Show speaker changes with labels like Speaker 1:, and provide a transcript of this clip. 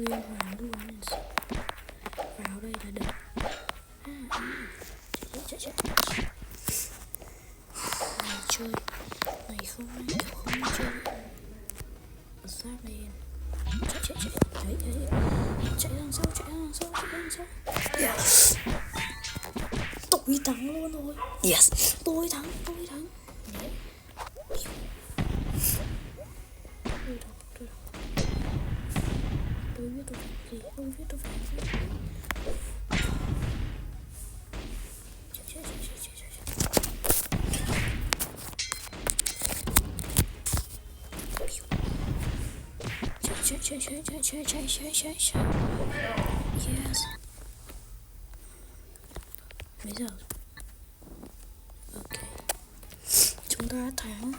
Speaker 1: Liên hoàn luôn nên vào đây là được. Chạy. Này chơi, này không chơi. Giáp lên. Chạy đằng sau. Yes. Tôi thắng luôn rồi. Yes. Tôi thắng. Đấy. Tôi biết tôi phải gì. Tôi biết tôi phải gì. Chạy. Yes. Bây giờ ok, chúng ta thắng.